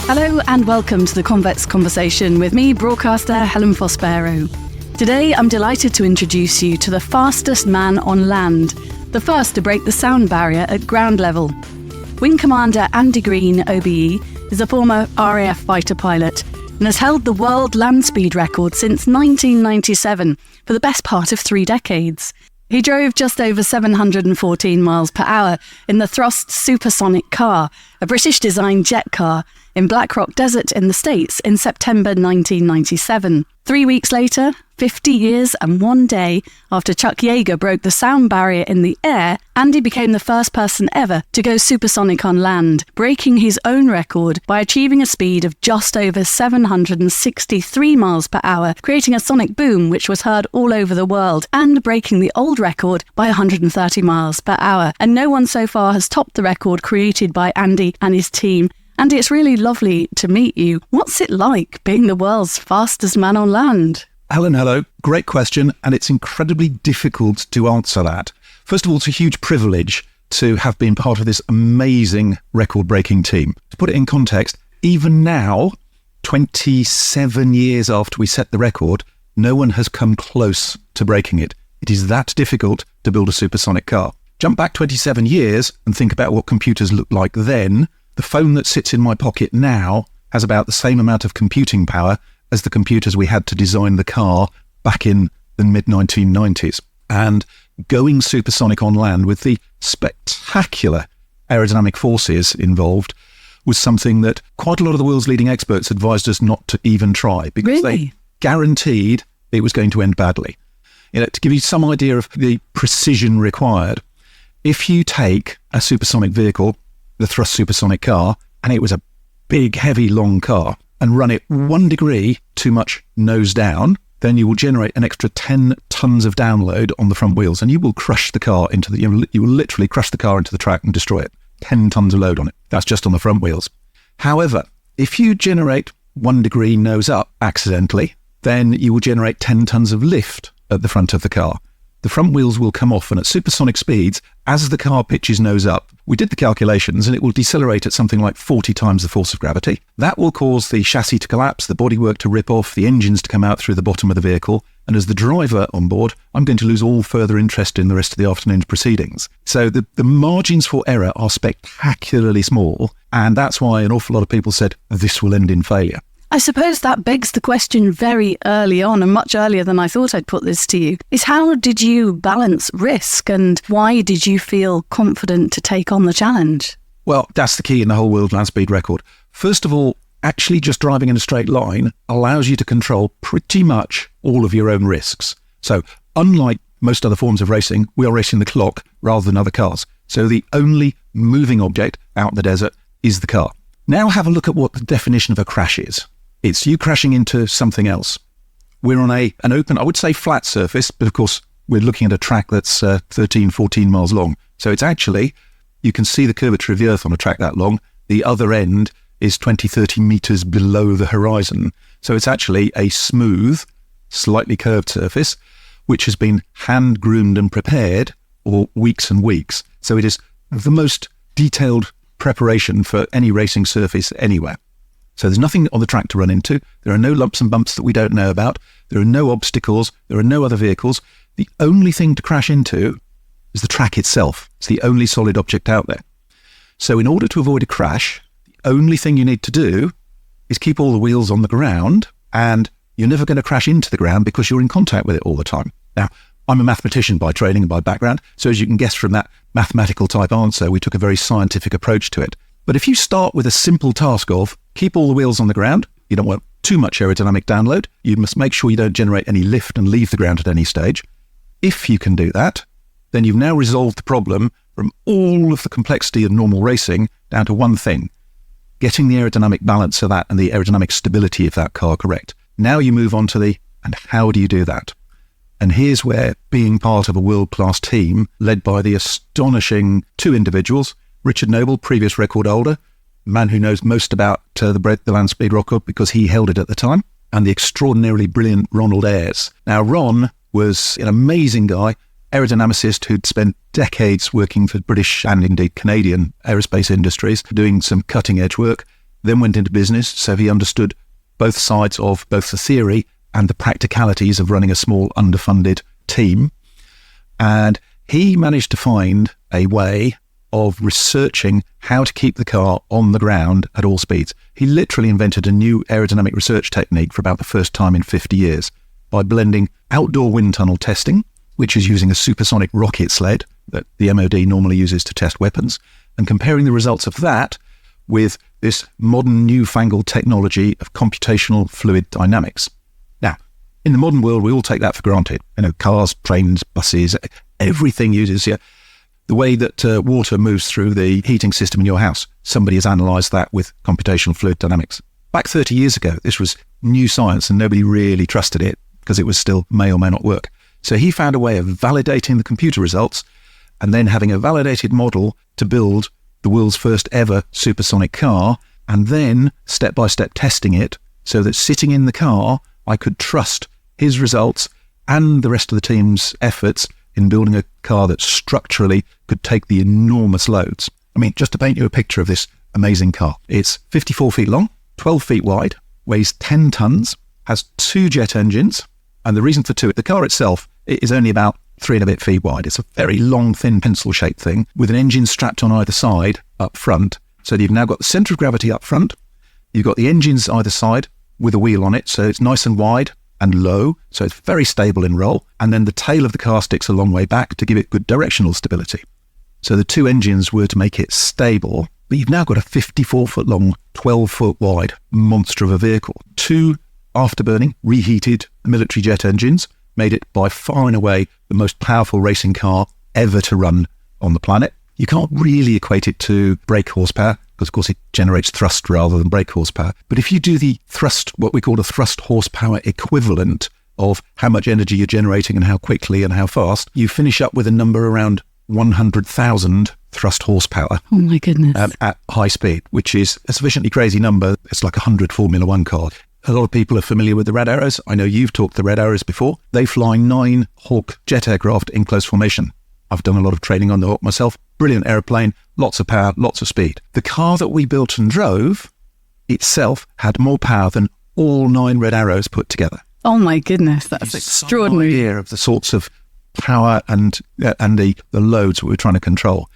Hello and welcome to the Convex Conversation with me, broadcaster Helen Fospero. Today I'm delighted to introduce you to the fastest man on land, the first to break the sound barrier at ground level. Wing Commander Andy Green OBE is a former RAF fighter pilot and has held the world land speed record since 1997 for the best part of 3 decades. He drove just over 714 miles per hour in the Thrust supersonic car, a British-designed jet car, in Black Rock Desert in the States in September 1997. 3 weeks later, 50 years and 1 day after Chuck Yeager broke the sound barrier in the air, Andy became the first person ever to go supersonic on land, breaking his own record by achieving a speed of just over 763 miles per hour, creating a sonic boom which was heard all over the world, and breaking the old record by 130 miles per hour. And no one so far has topped the record created by Andy and his team. Andy, it's really lovely to meet you. What's it like being the world's fastest man on land? Helen, hello. Great question, and it's incredibly difficult to answer that. First of all, it's a huge privilege to have been part of this amazing record-breaking team. To put it in context, even now, 27 years after we set the record, no one has come close to breaking it. It is that difficult to build a supersonic car. Jump back 27 years and think about what computers looked like then. The phone that sits in my pocket now has about the same amount of computing power as the computers we had to design the car back in the mid-1990s. And going supersonic on land with the spectacular aerodynamic forces involved was something that quite a lot of the world's leading experts advised us not to even try, because they guaranteed it was going to end badly. To give you some idea of the precision required, if you take a supersonic vehicle, the Thrust supersonic car, and it was a big, heavy, long car, and run it 1 degree too much nose down, then you will generate an extra 10 tons of download on the front wheels, and you will crush the car you will literally crush the car into the track and destroy it. 10 tons of load on it. That's just on the front wheels. However, if you generate 1 degree nose up accidentally, then you will generate 10 tons of lift at the front of the car. The front wheels will come off, and at supersonic speeds, as the car pitches nose up, we did the calculations, and it will decelerate at something like 40 times the force of gravity. That will cause the chassis to collapse, the bodywork to rip off, the engines to come out through the bottom of the vehicle, and as the driver on board, I'm going to lose all further interest in the rest of the afternoon's proceedings. So the margins for error are spectacularly small, and that's why an awful lot of people said this will end in failure. I suppose that begs the question very early on, and much earlier than I thought I'd put this to you, is how did you balance risk and why did you feel confident to take on the challenge? Well, that's the key in the whole world land speed record. First of all, actually just driving in a straight line allows you to control pretty much all of your own risks. So unlike most other forms of racing, we are racing the clock rather than other cars. So the only moving object out in the desert is the car. Now have a look at what the definition of a crash is. It's you crashing into something else. We're on an open, I would say flat surface, but of course we're looking at a track that's 13, 14 miles long. So it's actually, you can see the curvature of the Earth on a track that long. The other end is 20, 30 meters below the horizon. So it's actually a smooth, slightly curved surface, which has been hand-groomed and prepared for weeks and weeks. So it is the most detailed preparation for any racing surface anywhere. So there's nothing on the track to run into. There are no lumps and bumps that we don't know about. There are no obstacles. There are no other vehicles. The only thing to crash into is the track itself. It's the only solid object out there. So in order to avoid a crash, the only thing you need to do is keep all the wheels on the ground, and you're never going to crash into the ground because you're in contact with it all the time. Now, I'm a mathematician by training and by background, so as you can guess from that mathematical type answer, we took a very scientific approach to it. But if you start with a simple task of keep all the wheels on the ground, you don't want too much aerodynamic download, you must make sure you don't generate any lift and leave the ground at any stage. If you can do that, then you've now resolved the problem from all of the complexity of normal racing down to one thing, getting the aerodynamic balance of that and the aerodynamic stability of that car correct. Now you move on to and how do you do that? And here's where being part of a world-class team led by the astonishing 2 individuals, Richard Noble, previous record holder, man who knows most about the land speed record because he held it at the time, and the extraordinarily brilliant Ron Ayres. Now, Ron was an amazing guy, aerodynamicist who'd spent decades working for British and indeed Canadian aerospace industries, doing some cutting-edge work. then went into business, so he understood both sides of both the theory and the practicalities of running a small underfunded team. And he managed to find a way of researching how to keep the car on the ground at all speeds. He literally invented a new aerodynamic research technique for about the first time in 50 years by blending outdoor wind tunnel testing, which is using a supersonic rocket sled that the MOD normally uses to test weapons, and comparing the results of that with this modern newfangled technology of computational fluid dynamics. Now, in the modern world, we all take that for granted. Cars, trains, buses, everything uses the way that water moves through the heating system in your house. Somebody has analysed that with computational fluid dynamics. Back 30 years ago, this was new science and nobody really trusted it because it was still may or may not work. So he found a way of validating the computer results and then having a validated model to build the world's first ever supersonic car, and then step-by-step testing it so that sitting in the car, I could trust his results and the rest of the team's efforts in building a car that structurally could take the enormous loads. I mean, just to paint you a picture of this amazing car, it's 54 feet long, 12 feet wide, weighs 10 tons, has 2 jet engines, and the reason for 2, the car itself is only about 3 and a bit feet wide. It's a very long, thin, pencil-shaped thing with an engine strapped on either side up front. So you've now got the centre of gravity up front. You've got the engines either side with a wheel on it, so it's nice and wide and low, so it's very stable in roll. And then the tail of the car sticks a long way back to give it good directional stability. So the 2 engines were to make it stable. But you've now got a 54-foot long, 12-foot wide monster of a vehicle. 2 afterburning, reheated military jet engines made it by far and away the most powerful racing car ever to run on the planet. You can't really equate it to brake horsepower because, of course, it generates thrust rather than brake horsepower. But if you do the thrust, what we call the thrust horsepower equivalent of how much energy you're generating and how quickly and how fast, you finish up with a number around 100,000 thrust horsepower. Oh my goodness. At high speed, which is a sufficiently crazy number. It's like 100 Formula One cars. A lot of people are familiar with the Red Arrows. I know you've talked the Red Arrows before. They fly 9 Hawk jet aircraft in close formation. I've done a lot of training on the Hawk myself. Brilliant aeroplane, lots of power, lots of speed. The car that we built and drove itself had more power than all 9 Red Arrows put together. Oh my goodness, that's extraordinary. Some idea of the sorts of power and the loads that we were trying to control.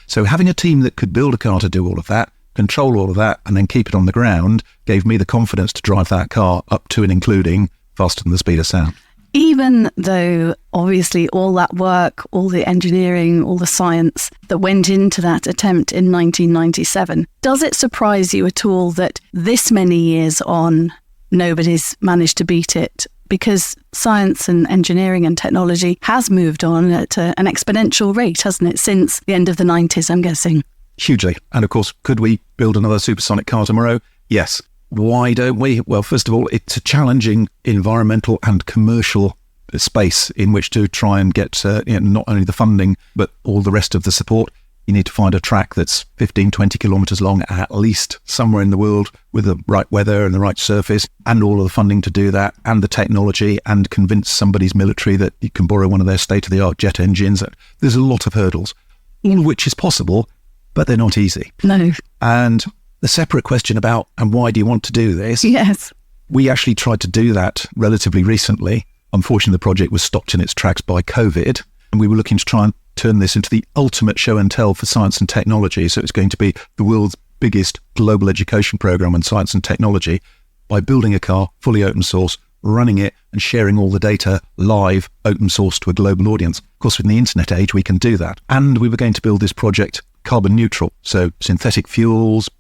So having a team that could build a car to do all of that, control all of that, and then keep it on the ground gave me the confidence to drive that car up to and including faster than the speed of sound. Even though obviously all that work, all the engineering, all the science that went into that attempt in 1997, does it surprise you at all that this many years on, nobody's managed to beat it? Because science and engineering and technology has moved on at an exponential rate, hasn't it, since the end of the 90s, I'm guessing? Hugely. And of course, could we build another supersonic car tomorrow? Yes. Why don't we? Well, first of all, it's a challenging environmental and commercial space in which to try and get not only the funding, but all the rest of the support. You need to find a track that's 15, 20 kilometres long, at least somewhere in the world with the right weather and the right surface and all of the funding to do that and the technology, and convince somebody's military that you can borrow one of their state-of-the-art jet engines. There's a lot of hurdles, all of which is possible, but they're not easy. No. And the separate question about, and why do you want to do this? Yes. We actually tried to do that relatively recently. Unfortunately, the project was stopped in its tracks by COVID, and we were looking to try and turn this into the ultimate show and tell for science and technology. So it's going to be the world's biggest global education program on science and technology by building a car fully open source, running it and sharing all the data live, open source to a global audience. Of course, in the internet age, we can do that. And we were going to build this project carbon neutral. So synthetic fuels,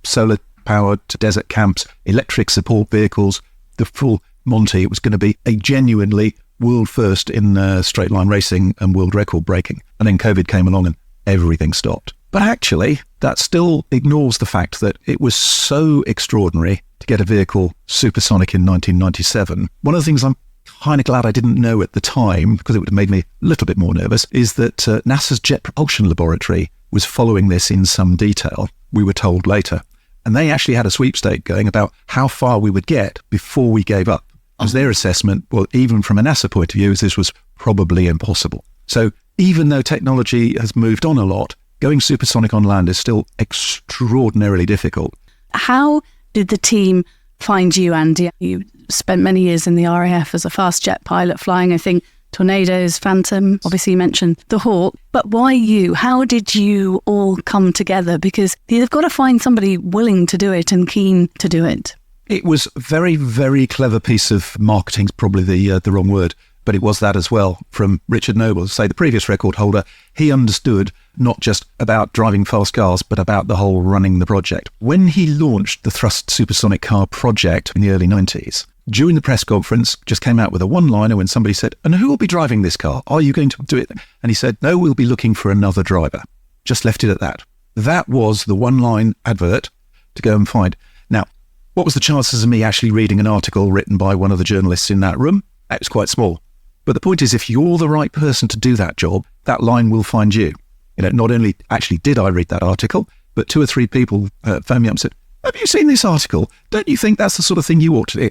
solar powered desert camps, electric support vehicles, the full Monty. It was going to be a genuinely world first in straight line racing and world record breaking. And then COVID came along and everything stopped. But actually, that still ignores the fact that it was so extraordinary to get a vehicle supersonic in 1997. One of the things I'm kind of glad I didn't know at the time, because it would have made me a little bit more nervous, is that NASA's Jet Propulsion Laboratory was following this in some detail, we were told later. And they actually had a sweepstake going about how far we would get before we gave up. Because their assessment, well, even from a NASA point of view, is this was probably impossible. So even though technology has moved on a lot, going supersonic on land is still extraordinarily difficult. How did the team find you, Andy? You spent many years in the RAF as a fast jet pilot flying, I think, Tornadoes, Phantom. Obviously, you mentioned the Hawk. But why you? How did you all come together? Because you've got to find somebody willing to do it and keen to do it. It was a very, very clever piece of marketing, probably the wrong word, but it was that as well, from Richard Noble. Say, the previous record holder, he understood not just about driving fast cars, but about the whole running the project. When he launched the Thrust supersonic car project in the early 90s, during the press conference, just came out with a one-liner when somebody said, "And who will be driving this car? Are you going to do it?" And he said, "No, we'll be looking for another driver." Just left it at that. That was the one-line advert to go and find. Now, what was the chances of me actually reading an article written by one of the journalists in that room? It was quite small. But the point is, if you're the right person to do that job, that line will find you. Not only actually did I read that article, but 2 or 3 people phoned me up and said, "Have you seen this article? Don't you think that's the sort of thing you ought to do?"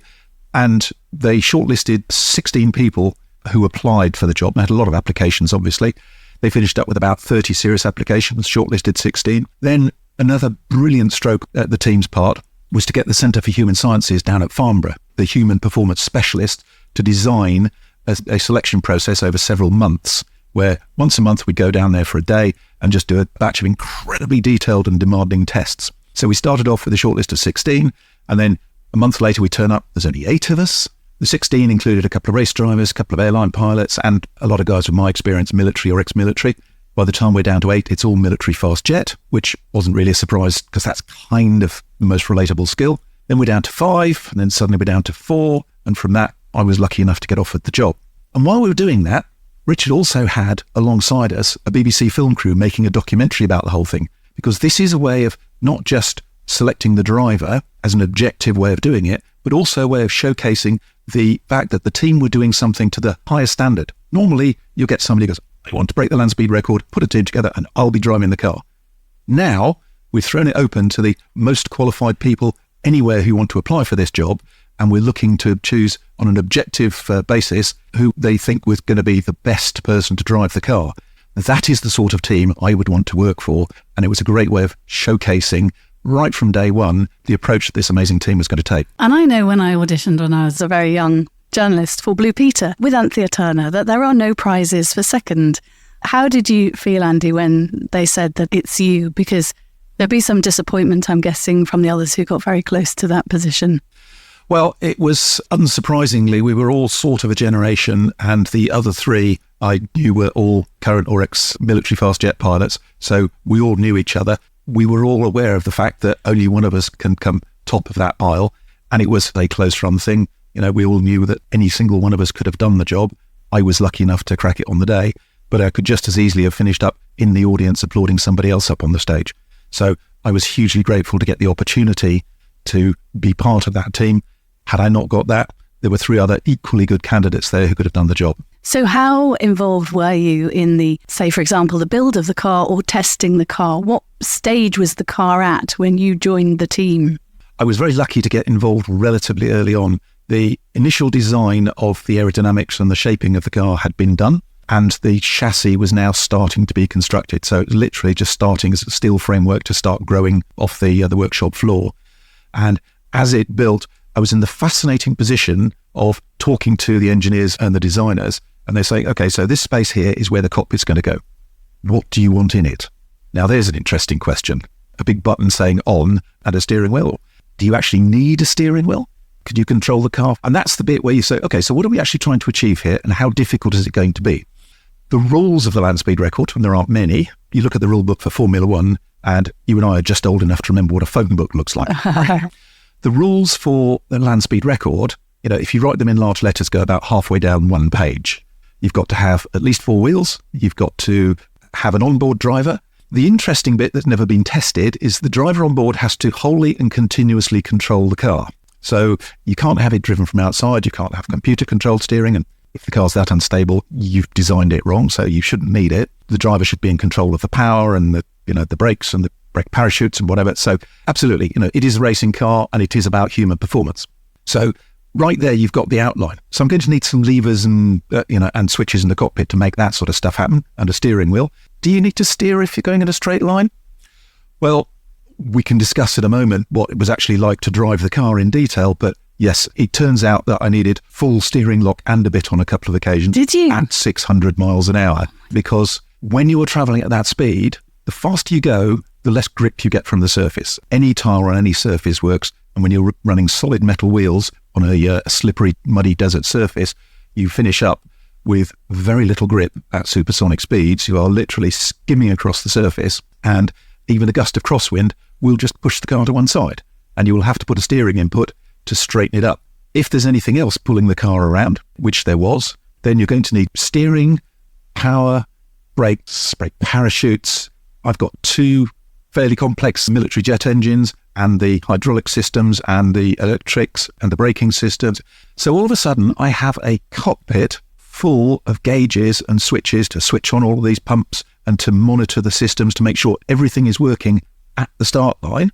And they shortlisted 16 people who applied for the job. They had a lot of applications, obviously. They finished up with about 30 serious applications, shortlisted 16. Then another brilliant stroke at the team's part was to get the Centre for Human Sciences down at Farnborough, the human performance specialist, to design a selection process over several months, where once a month we'd go down there for a day and just do a batch of incredibly detailed and demanding tests. So we started off with a shortlist of 16, and then a month later we turn up, there's only 8 of us. The 16 included a couple of race drivers, a couple of airline pilots, and a lot of guys with my experience, military or ex-military. By the time we're down to 8, it's all military fast jet, which wasn't really a surprise because that's kind of the most relatable skill. Then we're down to 5, and then suddenly we're down to 4, and from that, I was lucky enough to get offered the job. And while we were doing that, Richard also had alongside us a BBC film crew making a documentary about the whole thing, because this is a way of not just selecting the driver as an objective way of doing it, but also a way of showcasing the fact that the team were doing something to the highest standard. Normally, you'll get somebody who goes, "I want to break the land speed record, put a team together, and I'll be driving the car." Now, we've thrown it open to the most qualified people anywhere who want to apply for this job, and we're looking to choose on an objective basis who they think was going to be the best person to drive the car. That is the sort of team I would want to work for, and it was a great way of showcasing right from day one the approach that this amazing team was going to take. And I know when I auditioned when I was a very young journalist for Blue Peter with Anthea Turner that there are no prizes for second. How did you feel, Andy, when they said that it's you? Because there'd be some disappointment, I'm guessing, from the others who got very close to that position. Well, it was, unsurprisingly, we were all sort of a generation, and the other 3 I knew were all current or ex-military fast jet pilots, so we all knew each other. We were all aware of the fact that only one of us can come top of that pile, and it was a close-run thing. We all knew that any single one of us could have done the job. I was lucky enough to crack it on the day, but I could just as easily have finished up in the audience applauding somebody else up on the stage. So I was hugely grateful to get the opportunity to be part of that team. Had I not got that, there were 3 other equally good candidates there who could have done the job. So how involved were you in the, say, for example, the build of the car or testing the car? What stage was the car at when you joined the team? I was very lucky to get involved relatively early on. The initial design of the aerodynamics and the shaping of the car had been done, and the chassis was now starting to be constructed. So it was literally just starting as a steel framework to start growing off the workshop floor. And as it built, I was in the fascinating position of talking to the engineers and the designers, and they're saying, "Okay, so this space here is where the cockpit's going to go. What do you want in it?" Now, there's an interesting question. A big button saying on and a steering wheel. Do you actually need a steering wheel? Could you control the car? And that's the bit where you say, okay, so what are we actually trying to achieve here, and how difficult is it going to be? The rules of the land speed record, and there aren't many, you look at the rule book for Formula One, and you and I are just old enough to remember what a phone book looks like. The rules for the land speed record, if you write them in large letters, go about halfway down one page. You've got to have at least 4 wheels. You've got to have an onboard driver. The interesting bit that's never been tested is the driver on board has to wholly and continuously control the car. So you can't have it driven from outside. You can't have computer-controlled steering. And if the car's that unstable, you've designed it wrong, so you shouldn't need it. The driver should be in control of the power and the brakes and the brake parachutes and whatever. So absolutely, it is a racing car and it is about human performance. So right there, you've got the outline. So I'm going to need some levers and and switches in the cockpit to make that sort of stuff happen, and a steering wheel. Do you need to steer if you're going in a straight line? Well, We can discuss in a moment what it was actually like to drive the car in detail, but yes, it turns out that I needed full steering lock and a bit on a couple of occasions. Did you? At 600 miles an hour, because when you're travelling at that speed, the faster you go, the less grip you get from the surface. Any tyre on any surface works, and when you're running solid metal wheels on a slippery, muddy desert surface, you finish up with very little grip at supersonic speeds. You are literally skimming across the surface, and even a gust of crosswind will just push the car to one side, and you will have to put a steering input to straighten it up. If there's anything else pulling the car around, which there was, then you're going to need steering, power, brakes, brake parachutes. I've got 2 fairly complex military jet engines, and the hydraulic systems and the electrics and the braking systems. So all of a sudden I have a cockpit full of gauges and switches to switch on all of these pumps and to monitor the systems to make sure everything is working at the start line,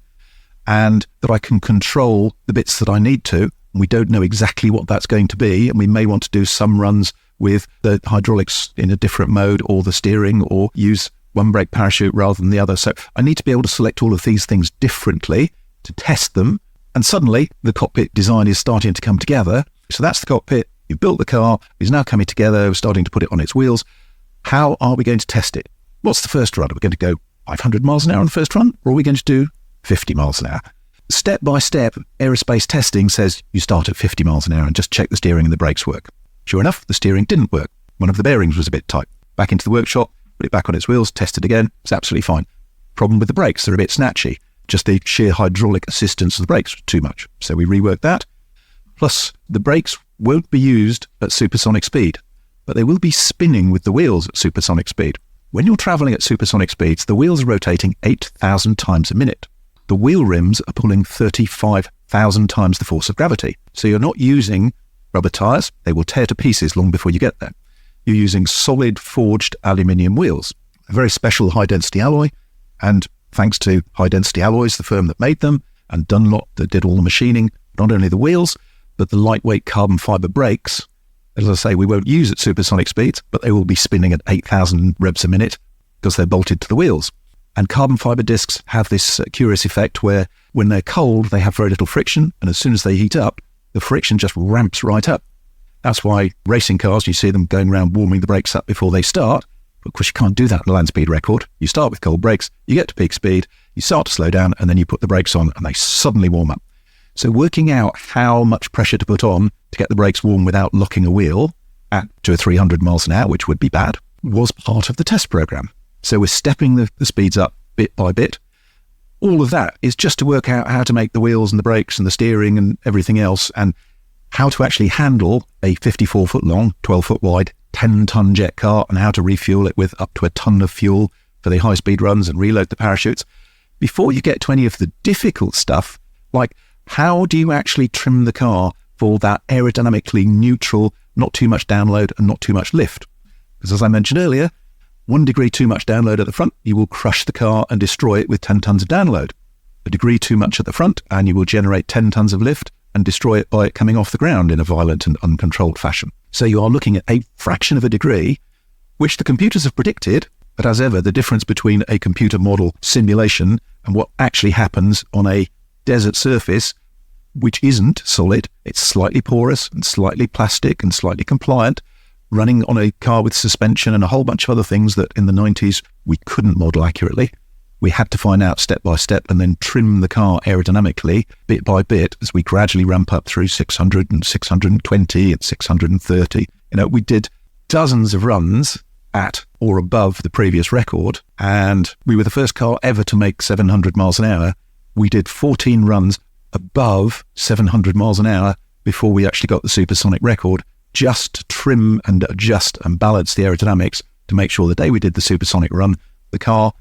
and that I can control the bits that I need to. We don't know exactly what that's going to be, and we may want to do some runs with the hydraulics in a different mode, or the steering, or use one brake parachute rather than the other. So I need to be able to select all of these things differently to test them. And suddenly the cockpit design is starting to come together. So that's the cockpit. You've built the car. It's now coming together, starting to put it on its wheels. How are we going to test it? What's the first run? Are we going to go 500 miles an hour on the first run? Or are we going to do 50 miles an hour? Step by step, aerospace testing says you start at 50 miles an hour and just check the steering and the brakes work. Sure enough, the steering didn't work. One of the bearings was a bit tight. Back into the workshop, put it back on its wheels, test it again. It's absolutely fine. Problem with the brakes, they're a bit snatchy. Just the sheer hydraulic assistance of the brakes was too much. So we reworked that. Plus, the brakes won't be used at supersonic speed, but they will be spinning with the wheels at supersonic speed. When you're travelling at supersonic speeds, the wheels are rotating 8,000 times a minute. The wheel rims are pulling 35,000 times the force of gravity. So you're not using rubber tyres. They will tear to pieces long before you get there. You're using solid forged aluminium wheels, a very special high-density alloy, and thanks to High Density Alloys, the firm that made them, and Dunlop that did all the machining, not only the wheels, but the lightweight carbon fibre brakes, as I say, we won't use at supersonic speeds, but they will be spinning at 8,000 revs a minute because they're bolted to the wheels. And carbon fibre discs have this curious effect where when they're cold, they have very little friction, and as soon as they heat up, the friction just ramps right up. That's why racing cars, you see them going around warming the brakes up before they start. But of course, you can't do that in a land speed record. You start with cold brakes, you get to peak speed, you start to slow down, and then you put the brakes on and they suddenly warm up. So working out how much pressure to put on to get the brakes warm without locking a wheel at 200 or 300 miles an hour, which would be bad, was part of the test program. So we're stepping the speeds up bit by bit. All of that is just to work out how to make the wheels and the brakes and the steering and everything else, and how to actually handle a 54-foot long, 12-foot wide, 10-ton jet car, and how to refuel it with up to a ton of fuel for the high-speed runs and reload the parachutes. Before you get to any of the difficult stuff, like how do you actually trim the car for that aerodynamically neutral, not too much download and not too much lift? Because as I mentioned earlier, 1 degree too much download at the front, you will crush the car and destroy it with 10 tons of download. A degree too much at the front, and you will generate 10 tons of lift and destroy it by it coming off the ground in a violent and uncontrolled fashion. So you are looking at a fraction of a degree, which the computers have predicted, but as ever, the difference between a computer model simulation and what actually happens on a desert surface, which isn't solid, it's slightly porous and slightly plastic and slightly compliant, running on a car with suspension and a whole bunch of other things that in the 90s we couldn't model accurately. We had to find out step by step and then trim the car aerodynamically bit by bit as we gradually ramp up through 600 and 620 and 630. We did dozens of runs at or above the previous record, and we were the first car ever to make 700 miles an hour. We did 14 runs above 700 miles an hour before we actually got the supersonic record, just to trim and adjust and balance the aerodynamics to make sure the day we did the supersonic run, the car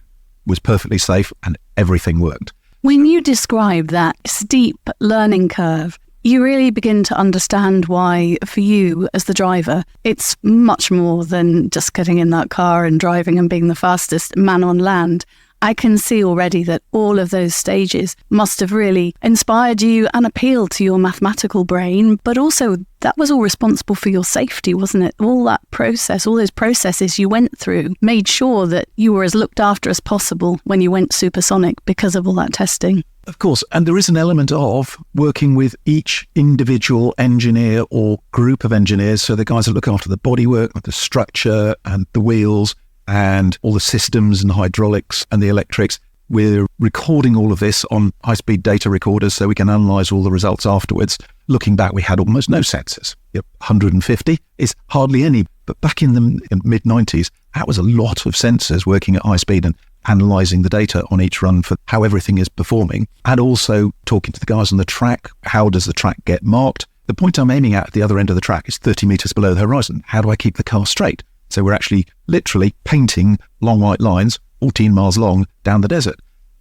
was perfectly safe and everything worked. When you describe that steep learning curve, you really begin to understand why, for you as the driver, it's much more than just getting in that car and driving and being the fastest man on land. I can see already that all of those stages must have really inspired you and appealed to your mathematical brain, but also that was all responsible for your safety, wasn't it? All that process, all those processes you went through made sure that you were as looked after as possible when you went supersonic because of all that testing. Of course, and there is an element of working with each individual engineer or group of engineers. So the guys that look after the bodywork, the structure and the wheels and all the systems and hydraulics and the electrics. We're recording all of this on high-speed data recorders so we can analyse all the results afterwards. Looking back, we had almost no sensors. 150 is hardly any. But back in the mid-90s, that was a lot of sensors working at high speed and analysing the data on each run for how everything is performing, and also talking to the guys on the track. How does the track get marked? The point I'm aiming at the other end of the track is 30 metres below the horizon. How do I keep the car straight? So we're actually literally painting long white lines, 14 miles long, down the desert.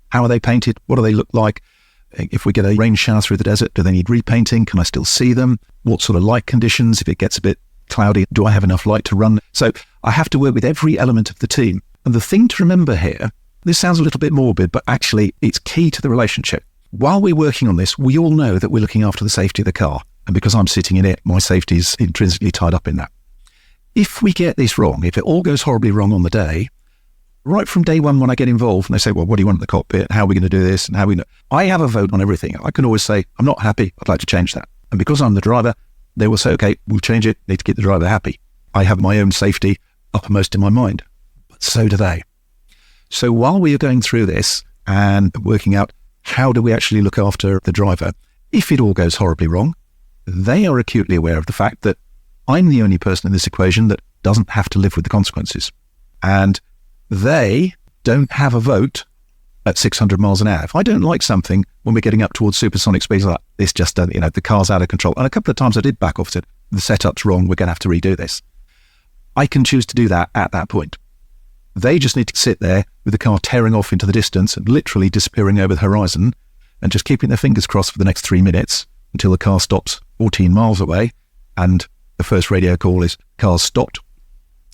How are they painted? What do they look like? If we get a rain shower through the desert, do they need repainting? Can I still see them? What sort of light conditions? If it gets a bit cloudy, do I have enough light to run? So I have to work with every element of the team. And the thing to remember here, this sounds a little bit morbid, but actually it's key to the relationship. While we're working on this, we all know that we're looking after the safety of the car. And because I'm sitting in it, my safety is intrinsically tied up in that. If we get this wrong, if it all goes horribly wrong on the day, right from day one when I get involved and they say, well, what do you want in the cockpit? How are we going to do this? And how are we going to... I have a vote on everything. I can always say, I'm not happy. I'd like to change that. And because I'm the driver, they will say, okay, we'll change it. Need to keep the driver happy. I have my own safety uppermost in my mind. But so do they. So while we are going through this and working out how do we actually look after the driver, if it all goes horribly wrong, they are acutely aware of the fact that I'm the only person in this equation that doesn't have to live with the consequences. And they don't have a vote at 600 miles an hour. If I don't like something when we're getting up towards supersonic speeds, like this just, the car's out of control. And a couple of times I did back off and said, the setup's wrong, we're going to have to redo this. I can choose to do that at that point. They just need to sit there with the car tearing off into the distance and literally disappearing over the horizon and just keeping their fingers crossed for the next 3 minutes until the car stops 14 miles away. And the first radio call is car's stopped.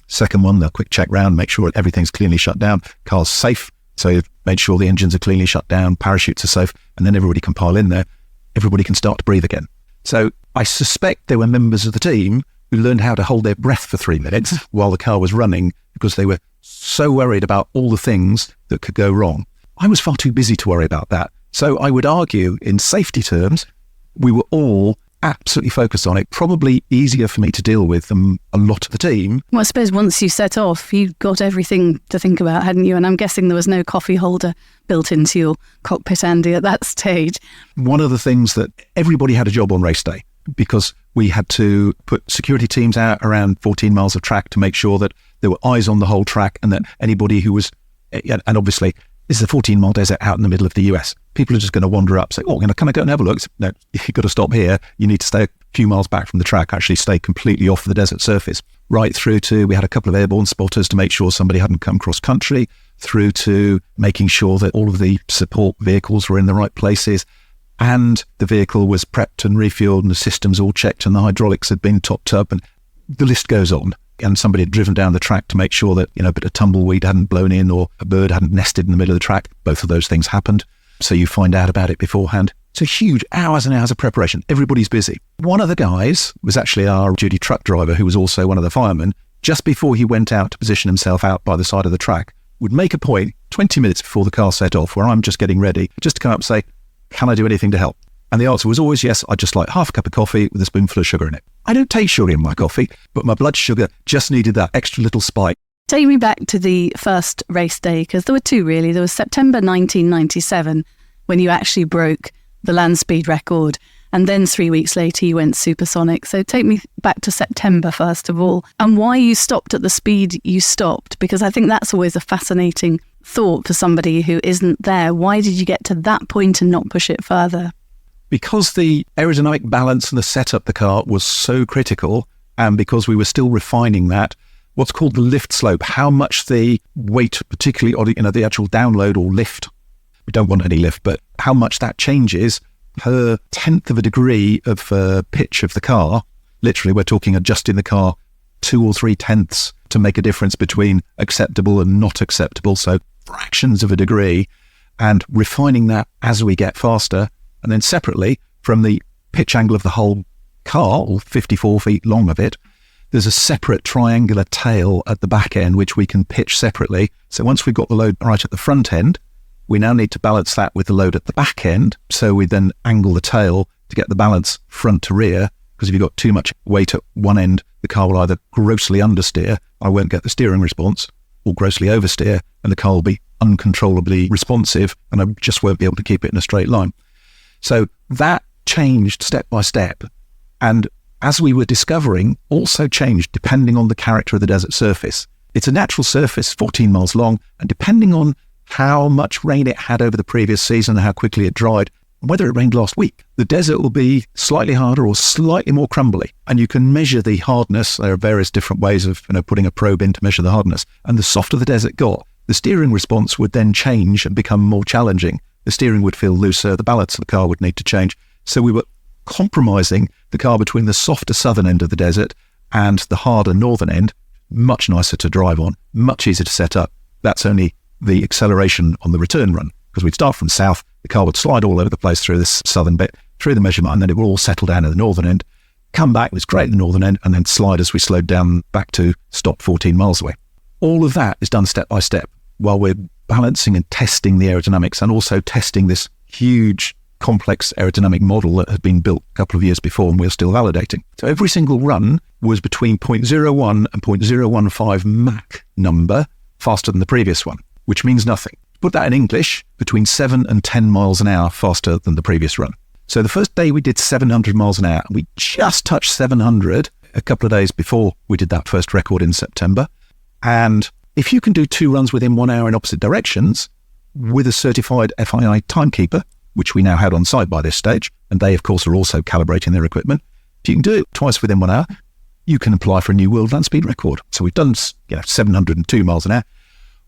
Second one, they'll quick check round, make sure everything's cleanly shut down. Car's safe. So you've made sure the engines are cleanly shut down, parachutes are safe, and then everybody can pile in there. Everybody can start to breathe again. So I suspect there were members of the team who learned how to hold their breath for 3 minutes while the car was running because they were so worried about all the things that could go wrong. I was far too busy to worry about that. So I would argue in safety terms, we were all absolutely focused on it. Probably easier for me to deal with than a lot of the team. Well, I suppose once you set off, you got everything to think about, hadn't you? And I'm guessing there was no coffee holder built into your cockpit, Andy, at that stage. One of the things that everybody had a job on race day, because we had to put security teams out around 14 miles of track to make sure that there were eyes on the whole track and that anybody who was, and obviously this is a 14-mile desert out in the middle of the US. People are just going to wander up, say, oh, can I go and have a look? No, you've got to stop here. You need to stay a few miles back from the track, actually stay completely off the desert surface. Right through to, we had a couple of airborne spotters to make sure somebody hadn't come cross country, through to making sure that all of the support vehicles were in the right places and the vehicle was prepped and refueled and the systems all checked and the hydraulics had been topped up, and the list goes on. And somebody had driven down the track to make sure that, a bit of tumbleweed hadn't blown in or a bird hadn't nested in the middle of the track. Both of those things happened. So you find out about it beforehand. So huge hours and hours of preparation. Everybody's busy. One of the guys was actually our duty truck driver, who was also one of the firemen. Just before he went out to position himself out by the side of the track, would make a point 20 minutes before the car set off, where I'm just getting ready, just to come up and say, can I do anything to help? And the answer was always yes. I'd just like half a cup of coffee with a spoonful of sugar in it. I don't take sugar in my coffee, but my blood sugar just needed that extra little spike. Take me back to the first race day, because there were two really. There was September 1997 when you actually broke the land speed record, and then 3 weeks later you went supersonic. So take me back to September first of all, and why you stopped at the speed you stopped, because I think that's always a fascinating thought for somebody who isn't there. Why did you get to that point and not push it further? Because the aerodynamic balance and the setup of the car was so critical, and because we were still refining that, what's called the lift slope, how much the weight, particularly on the actual download or lift, we don't want any lift, but how much that changes per tenth of a degree of pitch of the car. Literally, we're talking adjusting the car 2 or 3 tenths to make a difference between acceptable and not acceptable. So fractions of a degree and refining that as we get faster. And then separately, from the pitch angle of the whole car, or 54 feet long of it, there's a separate triangular tail at the back end, which we can pitch separately. So once we've got the load right at the front end, we now need to balance that with the load at the back end. So we then angle the tail to get the balance front to rear, because if you've got too much weight at one end, the car will either grossly understeer, I won't get the steering response, or grossly oversteer, and the car will be uncontrollably responsive, and I just won't be able to keep it in a straight line. So that changed step by step. And as we were discovering, also changed depending on the character of the desert surface. It's a natural surface, 14 miles long, and depending on how much rain it had over the previous season and how quickly it dried, and whether it rained last week, the desert will be slightly harder or slightly more crumbly. And you can measure the hardness. There are various different ways of putting a probe in to measure the hardness. And the softer the desert got, the steering response would then change and become more challenging. The steering would feel looser, the balance of the car would need to change. So we were compromising the car between the softer southern end of the desert and the harder northern end. Much nicer to drive on, much easier to set up. That's only the acceleration on the return run, because we'd start from south, the car would slide all over the place through this southern bit, through the measurement, and then it would all settle down at the northern end, come back, it was great at the northern end, and then slide as we slowed down back to stop 14 miles away. All of that is done step by step while we're balancing and testing the aerodynamics, and also testing this huge complex aerodynamic model that had been built a couple of years before and we're still validating. So every single run was between 0.01 and 0.015 Mach number faster than the previous one, which means nothing. Put that in English, between 7 and 10 miles an hour faster than the previous run. So the first day we did 700 miles an hour, and we just touched 700 a couple of days before we did that first record in September. And if you can do 2 runs within 1 hour in opposite directions with a certified FII timekeeper, which we now had on site by this stage, and they, of course, are also calibrating their equipment. If you can do it twice within 1 hour, you can apply for a new world land speed record. So we've done 702 miles an hour.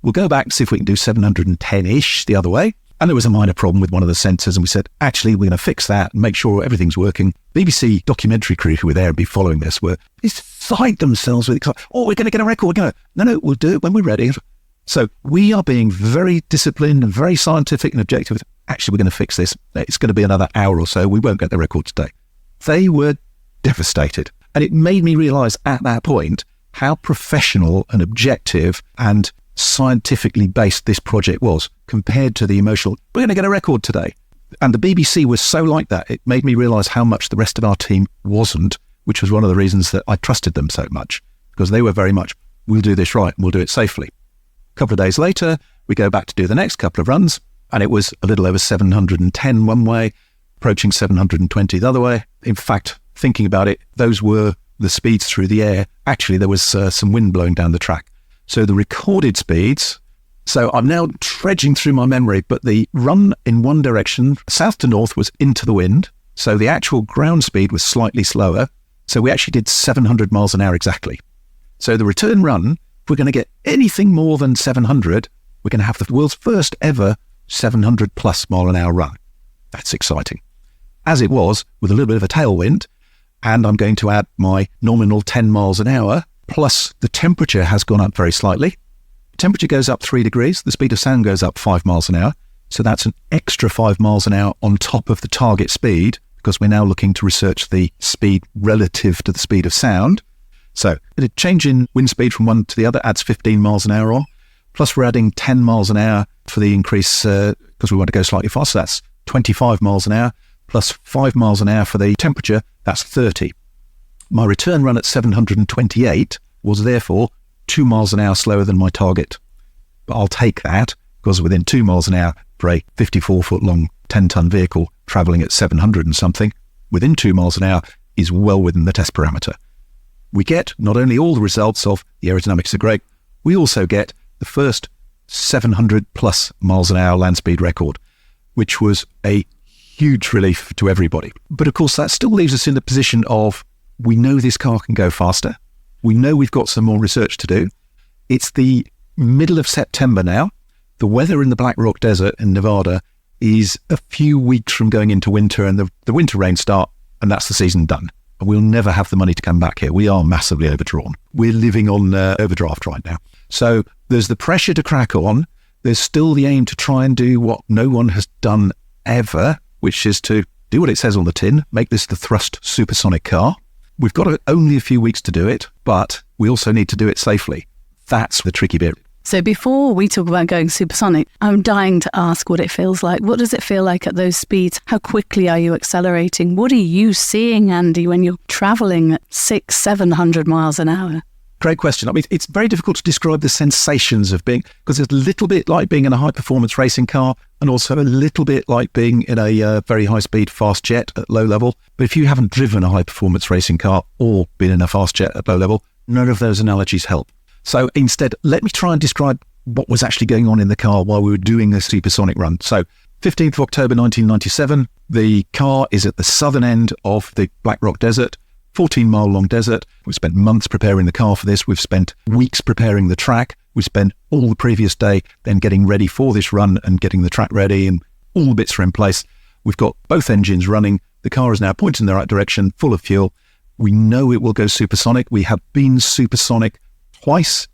We'll go back and see if we can do 710-ish the other way. And there was a minor problem with one of the sensors, and we said, actually, we're going to fix that and make sure everything's working. BBC documentary crew who were there and be following this were beside themselves with excitement. Oh, we're going to get a record. No, we'll do it when we're ready. So we are being very disciplined and very scientific and objective. Actually, we're going to fix this. It's going to be another hour or so. We won't get the record today. They were devastated. And it made me realise at that point how professional and objective and scientifically based this project was compared to the emotional, we're going to get a record today. And the BBC was so like that, it made me realise how much the rest of our team wasn't, which was one of the reasons that I trusted them so much, because they were very much, we'll do this right and we'll do it safely. A couple of days later, we go back to do the next couple of runs, and it was a little over 710 one way, approaching 720 the other way. In fact, thinking about it, those were the speeds through the air. Actually, there was some wind blowing down the track. So the recorded speeds, so I'm now trudging through my memory, but the run in one direction, south to north, was into the wind. So the actual ground speed was slightly slower. So we actually did 700 miles an hour exactly. So the return run, if we're going to get anything more than 700, we're going to have the world's first ever 700 plus mile an hour run. That's exciting. As it was, with a little bit of a tailwind, and I'm going to add my nominal 10 miles an hour, plus the temperature has gone up very slightly. The temperature goes up 3 degrees, the speed of sound goes up 5 miles an hour. So that's an extra 5 miles an hour on top of the target speed, because we're now looking to research the speed relative to the speed of sound. So a change in wind speed from one to the other adds 15 miles an hour on. Plus we're adding 10 miles an hour for the increase, because we want to go slightly faster. That's 25 miles an hour, plus 5 miles an hour for the temperature, that's 30. My return run at 728 was therefore 2 miles an hour slower than my target. But I'll take that, because within 2 miles an hour for a 54-foot long 10-ton vehicle travelling at 700 and something, within 2 miles an hour is well within the test parameter. We get not only all the results of the aerodynamics are great, we also get the first 700 plus miles an hour land speed record, which was a huge relief to everybody. But of course, that still leaves us in the position of, we know this car can go faster. We know we've got some more research to do. It's the middle of September now. The weather in the Black Rock Desert in Nevada is a few weeks from going into winter, and the winter rains start, and that's the season done. And we'll never have the money to come back here. We are massively overdrawn. We're living on overdraft right now. So there's the pressure to crack on. there's still the aim to try and do what no one has done ever, which is to do what it says on the tin, make this the Thrust supersonic car. We've got only a few weeks to do it, but we also need to do it safely. That's the tricky bit. So before we talk about going supersonic, I'm dying to ask what it feels like. What does it feel like at those speeds? How quickly are you accelerating? What are you seeing, Andy, when you're travelling at 600-700 miles an hour? Great question. I mean, it's very difficult to describe the sensations of being, because it's a little bit like being in a high-performance racing car and also a little bit like being in a very high-speed fast jet at low level. But if you haven't driven a high-performance racing car or been in a fast jet at low level, none of those analogies help. So instead, let me try and describe what was actually going on in the car while we were doing a supersonic run. So 15th of October 1997, the car is at the southern end of the Black Rock Desert, 14-mile long desert. We've spent months preparing the car for this. We've spent weeks preparing the track. We've spent all the previous day then getting ready for this run and getting the track ready, and all the bits are in place. We've got both engines running. The car is now pointing in the right direction, full of fuel. We know it will go supersonic. We have been supersonic twice,